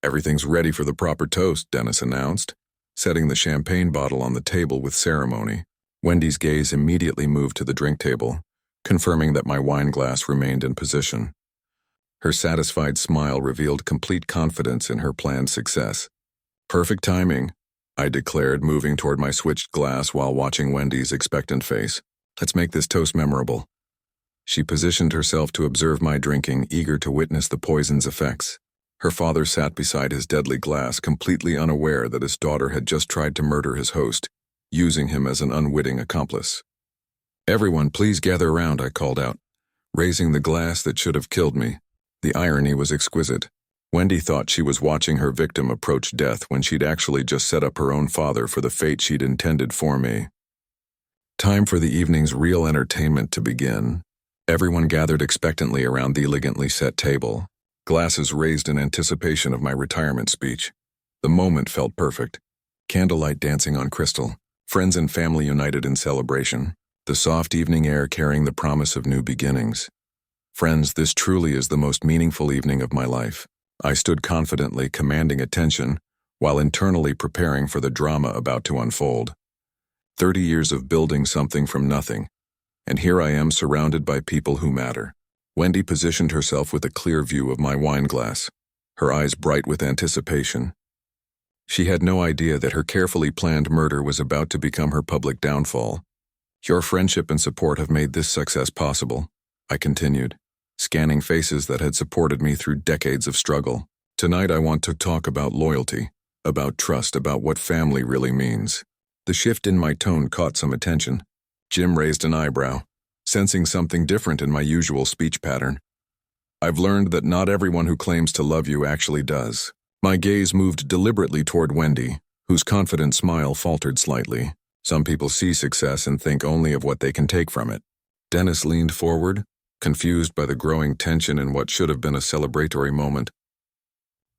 "Everything's ready for the proper toast," Dennis announced, setting the champagne bottle on the table with ceremony. Wendy's gaze immediately moved to the drink table, confirming that my wine glass remained in position. Her satisfied smile revealed complete confidence in her planned success. "Perfect timing," I declared, moving toward my switched glass while watching Wendy's expectant face. "Let's make this toast memorable." She positioned herself to observe my drinking, eager to witness the poison's effects. Her father sat beside his deadly glass, completely unaware that his daughter had just tried to murder his host, using him as an unwitting accomplice. "Everyone, please gather around," I called out, raising the glass that should have killed me. The irony was exquisite. Wendy thought she was watching her victim approach death when she'd actually just set up her own father for the fate she'd intended for me. Time for the evening's real entertainment to begin. Everyone gathered expectantly around the elegantly set table, glasses raised in anticipation of my retirement speech. The moment felt perfect. Candlelight dancing on crystal, friends and family united in celebration, the soft evening air carrying the promise of new beginnings. Friends, this truly is the most meaningful evening of my life. I stood confidently, commanding attention, while internally preparing for the drama about to unfold. 30 years of building something from nothing, And here I am surrounded by people who matter. Wendy positioned herself with a clear view of my wine glass, her eyes bright with anticipation. She had no idea that her carefully planned murder was about to become her public downfall. Your friendship and support have made this success possible, I continued, scanning faces that had supported me through decades of struggle. Tonight I want to talk about loyalty, about trust, about what family really means. The shift in my tone caught some attention. Jim raised an eyebrow, sensing something different in my usual speech pattern. I've learned that not everyone who claims to love you actually does. My gaze moved deliberately toward Wendy, whose confident smile faltered slightly. Some people see success and think only of what they can take from it. Dennis leaned forward, confused by the growing tension in what should have been a celebratory moment.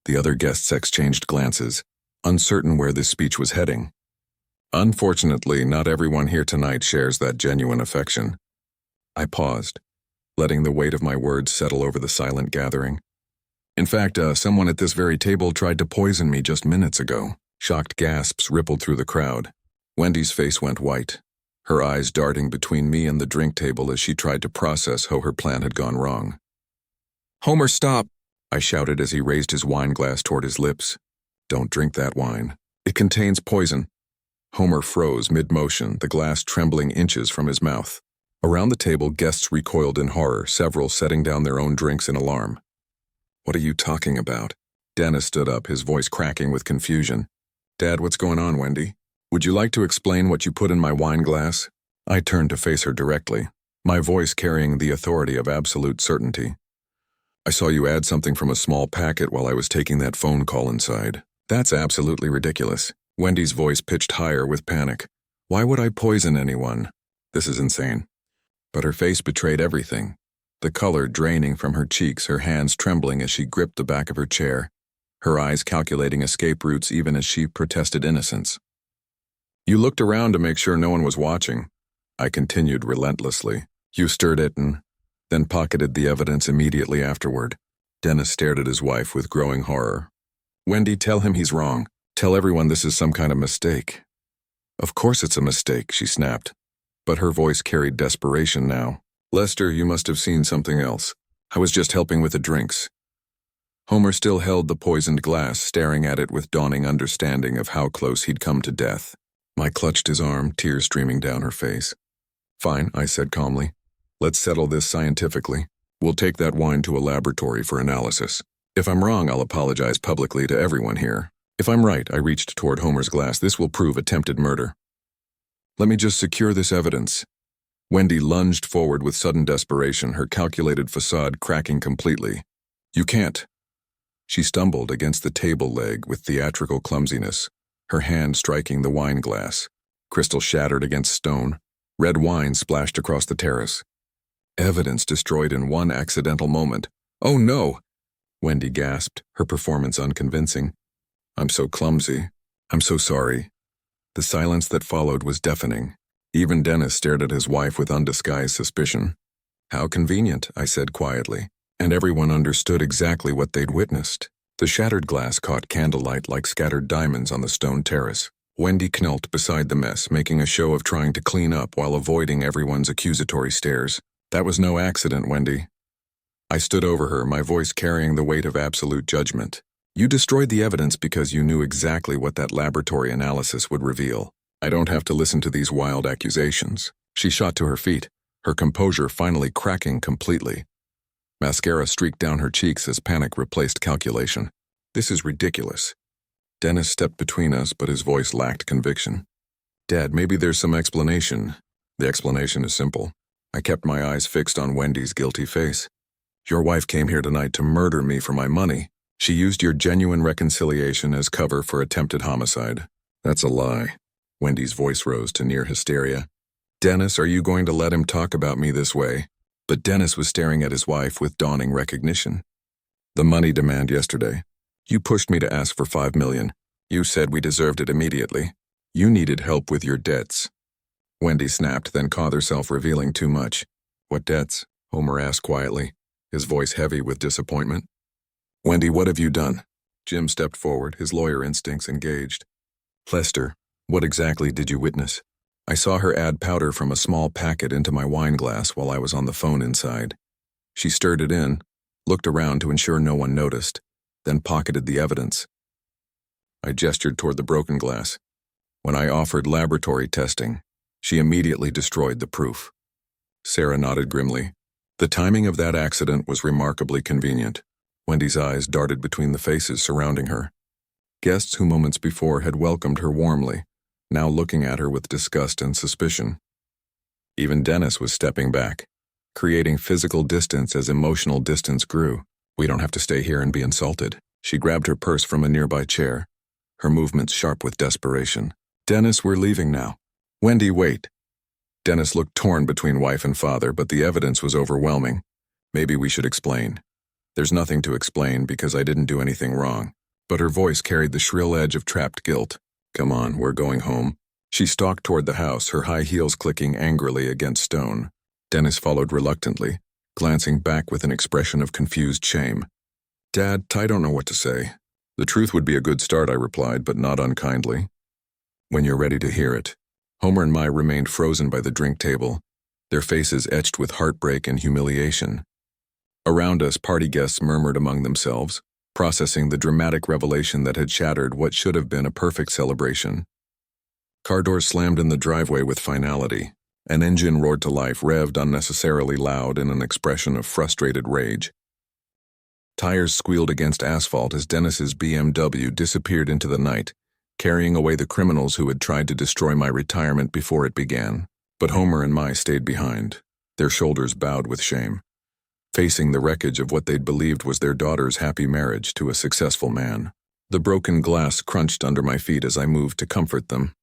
The other guests exchanged glances, uncertain where this speech was heading. Unfortunately, not everyone here tonight shares that genuine affection. I paused, letting the weight of my words settle over the silent gathering. In fact, someone at this very table tried to poison me just minutes ago. Shocked gasps rippled through the crowd. Wendy's face went white, her eyes darting between me and the drink table as she tried to process how her plan had gone wrong. "Homer, stop!" I shouted as he raised his wine glass toward his lips. "Don't drink that wine. It contains poison." Homer froze mid-motion, the glass trembling inches from his mouth. Around the table, guests recoiled in horror, several setting down their own drinks in alarm. "What are you talking about?" Dennis stood up, his voice cracking with confusion. "Dad, what's going on, Wendy? Would you like to explain what you put in my wine glass?" I turned to face her directly, my voice carrying the authority of absolute certainty. "I saw you add something from a small packet while I was taking that phone call inside. That's absolutely ridiculous." Wendy's voice pitched higher with panic. "Why would I poison anyone? This is insane." But her face betrayed everything. The color draining from her cheeks, her hands trembling as she gripped the back of her chair, her eyes calculating escape routes even as she protested innocence. "You looked around to make sure no one was watching," I continued relentlessly. "You stirred it and then pocketed the evidence immediately afterward." Dennis stared at his wife with growing horror. "Wendy, tell him he's wrong. Tell everyone this is some kind of mistake." "Of course it's a mistake," she snapped, but her voice carried desperation now. "Lester, you must have seen something else. I was just helping with the drinks." Homer still held the poisoned glass, staring at it with dawning understanding of how close he'd come to death. I clutched his arm, tears streaming down her face. "Fine," I said calmly. "Let's settle this scientifically. We'll take that wine to a laboratory for analysis. If I'm wrong, I'll apologize publicly to everyone here. If I'm right," I reached toward Homer's glass, "this will prove attempted murder. Let me just secure this evidence." Wendy lunged forward with sudden desperation, her calculated facade cracking completely. "You can't." She stumbled against the table leg with theatrical clumsiness, her hand striking the wine glass. Crystal shattered against stone. Red wine splashed across the terrace. Evidence destroyed in one accidental moment. "Oh no!" Wendy gasped, her performance unconvincing. "I'm so clumsy. I'm so sorry." The silence that followed was deafening. Even Dennis stared at his wife with undisguised suspicion. "How convenient," I said quietly, and everyone understood exactly what they'd witnessed. The shattered glass caught candlelight like scattered diamonds on the stone terrace. Wendy knelt beside the mess, making a show of trying to clean up while avoiding everyone's accusatory stares. "That was no accident, Wendy." I stood over her, my voice carrying the weight of absolute judgment. "You destroyed the evidence because you knew exactly what that laboratory analysis would reveal. I don't have to listen to these wild accusations." She shot to her feet, her composure finally cracking completely. Mascara streaked down her cheeks as panic replaced calculation. "This is ridiculous." Dennis stepped between us, but his voice lacked conviction. "Dad, maybe there's some explanation." "The explanation is simple." I kept my eyes fixed on Wendy's guilty face. "Your wife came here tonight to murder me for my money. She used your genuine reconciliation as cover for attempted homicide." "That's a lie." Wendy's voice rose to near hysteria. "Dennis, are you going to let him talk about me this way?" But Dennis was staring at his wife with dawning recognition. "The money demand yesterday. You pushed me to ask for $5 million. You said we deserved it immediately. You needed help with your debts." Wendy snapped, then caught herself revealing too much. "What debts?" Homer asked quietly, his voice heavy with disappointment. "Wendy, what have you done?" Jim stepped forward, his lawyer instincts engaged. "Lester, what exactly did you witness?" I saw her add powder from a small packet into my wine glass while I was on the phone inside. She stirred it in, looked around to ensure no one noticed, then pocketed the evidence. I gestured toward the broken glass. When I offered laboratory testing, she immediately destroyed the proof. Sarah nodded grimly. The timing of that accident was remarkably convenient. Wendy's eyes darted between the faces surrounding her. Guests who moments before had welcomed her warmly, now looking at her with disgust and suspicion. Even Dennis was stepping back, creating physical distance as emotional distance grew. We don't have to stay here and be insulted. She grabbed her purse from a nearby chair, her movements sharp with desperation. Dennis, we're leaving now. Wendy, wait. Dennis looked torn between wife and father, but the evidence was overwhelming. Maybe we should explain. There's nothing to explain because I didn't do anything wrong. But her voice carried the shrill edge of trapped guilt. Come on, we're going home. She stalked toward the house, her high heels clicking angrily against stone. Dennis followed reluctantly, glancing back with an expression of confused shame. Dad, I don't know what to say. The truth would be a good start, I replied, but not unkindly. When you're ready to hear it. Homer and Mai remained frozen by the drink table, their faces etched with heartbreak and humiliation. Around us, party guests murmured among themselves, processing the dramatic revelation that had shattered what should have been a perfect celebration. Car doors slammed in the driveway with finality. An engine roared to life, revved unnecessarily loud in an expression of frustrated rage. Tires squealed against asphalt as Dennis's BMW disappeared into the night, carrying away the criminals who had tried to destroy my retirement before it began. But Homer and Mai stayed behind, their shoulders bowed with shame, facing the wreckage of what they'd believed was their daughter's happy marriage to a successful man. The broken glass crunched under my feet as I moved to comfort them.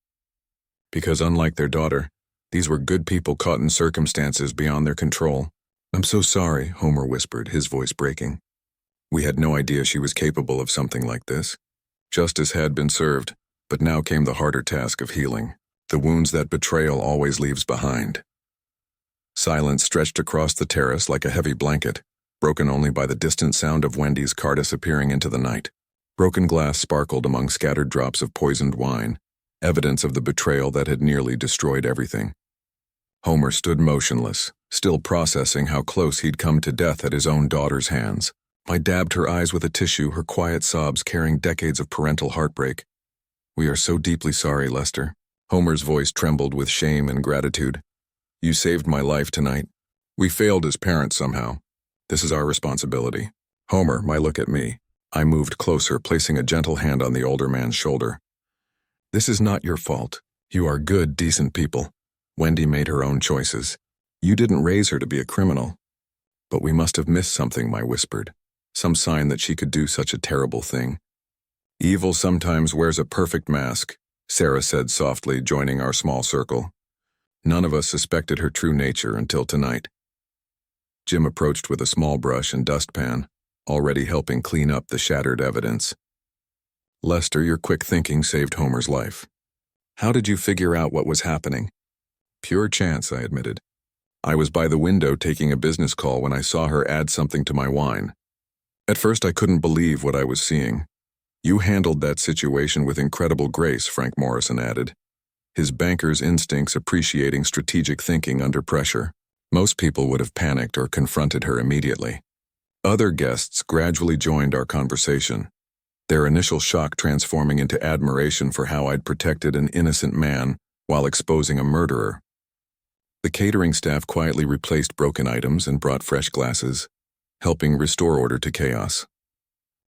Because unlike their daughter, these were good people caught in circumstances beyond their control. I'm so sorry, Homer whispered, his voice breaking. We had no idea she was capable of something like this. Justice had been served, but now came the harder task of healing, the wounds that betrayal always leaves behind. Silence stretched across the terrace like a heavy blanket, broken only by the distant sound of Wendy's car disappearing into the night. Broken glass sparkled among scattered drops of poisoned wine, evidence of the betrayal that had nearly destroyed everything. Homer stood motionless, still processing how close he'd come to death at his own daughter's hands. I dabbed her eyes with a tissue, her quiet sobs carrying decades of parental heartbreak. We are so deeply sorry, Lester. Homer's voice trembled with shame and gratitude. You saved my life tonight. We failed as parents somehow. This is our responsibility. Homer, my look at me. I moved closer, placing a gentle hand on the older man's shoulder. This is not your fault. You are good, decent people. Wendy made her own choices. You didn't raise her to be a criminal. But we must have missed something, I whispered. Some sign that she could do such a terrible thing. Evil sometimes wears a perfect mask, Sarah said softly, joining our small circle. None of us suspected her true nature until tonight. Jim approached with a small brush and dustpan, already helping clean up the shattered evidence. Lester, your quick thinking saved Homer's life. How did you figure out what was happening? Pure chance, I admitted. I was by the window taking a business call when I saw her add something to my wine. At first I couldn't believe what I was seeing. You handled that situation with incredible grace, Frank Morrison added, his banker's instincts appreciating strategic thinking under pressure. Most people would have panicked or confronted her immediately. Other guests gradually joined our conversation, their initial shock transforming into admiration for how I'd protected an innocent man while exposing a murderer. The catering staff quietly replaced broken items and brought fresh glasses, helping restore order to chaos.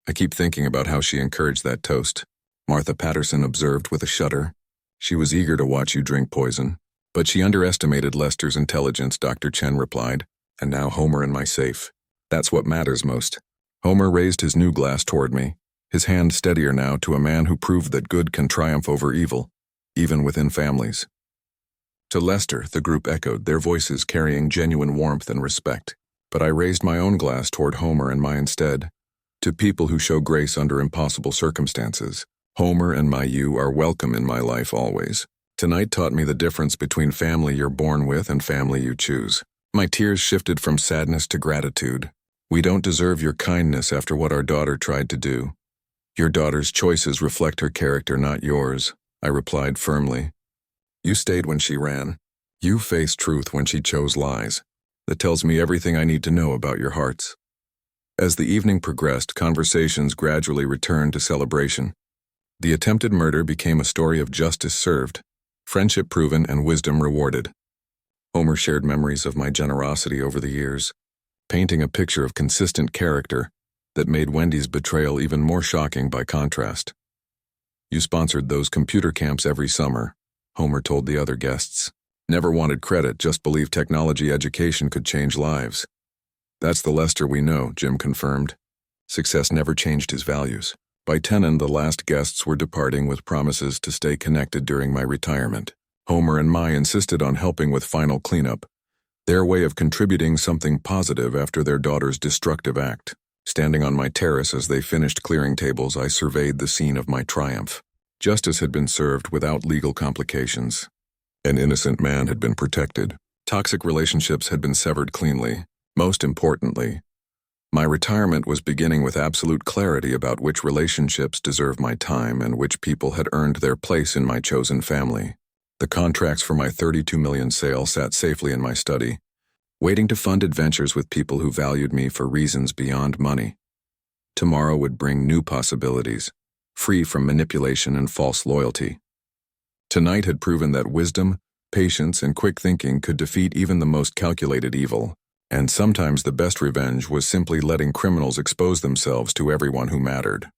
I keep thinking about how she encouraged that toast, Martha Patterson observed with a shudder. She was eager to watch you drink poison, but she underestimated Lester's intelligence, Dr. Chen replied. And now Homer in my safe. That's what matters most. Homer raised his new glass toward me, his hand steadier now to a man who proved that good can triumph over evil, even within families. To Lester, the group echoed, their voices carrying genuine warmth and respect. But I raised my own glass toward Homer and Mai instead. To people who show grace under impossible circumstances. Homer and Mai, you are welcome in my life always. Tonight taught me the difference between family you're born with and family you choose. My tears shifted from sadness to gratitude. We don't deserve your kindness after what our daughter tried to do. Your daughter's choices reflect her character, not yours, I replied firmly. You stayed when she ran. You faced truth when she chose lies. That tells me everything I need to know about your hearts. As the evening progressed, conversations gradually returned to celebration. The attempted murder became a story of justice served, friendship proven, and wisdom rewarded. Homer shared memories of my generosity over the years, painting a picture of consistent character that made Wendy's betrayal even more shocking by contrast. You sponsored those computer camps every summer, Homer told the other guests. Never wanted credit, just believed technology education could change lives. That's the Lester we know, Jim confirmed. Success never changed his values. By 10, the last guests were departing with promises to stay connected during my retirement. Homer and Mai insisted on helping with final cleanup, their way of contributing something positive after their daughter's destructive act. Standing on my terrace as they finished clearing tables, I surveyed the scene of my triumph. Justice had been served without legal complications. An innocent man had been protected. Toxic relationships had been severed cleanly. Most importantly, my retirement was beginning with absolute clarity about which relationships deserved my time and which people had earned their place in my chosen family. The contracts for my $32 million sale sat safely in my study, waiting to fund adventures with people who valued me for reasons beyond money. Tomorrow would bring new possibilities, free from manipulation and false loyalty. Tonight had proven that wisdom, patience, and quick thinking could defeat even the most calculated evil. And sometimes the best revenge was simply letting criminals expose themselves to everyone who mattered.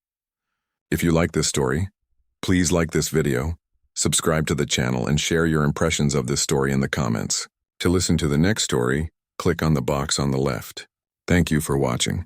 If you like this story, please like this video, subscribe to the channel, and share your impressions of this story in the comments. To listen to the next story, click on the box on the left. Thank you for watching.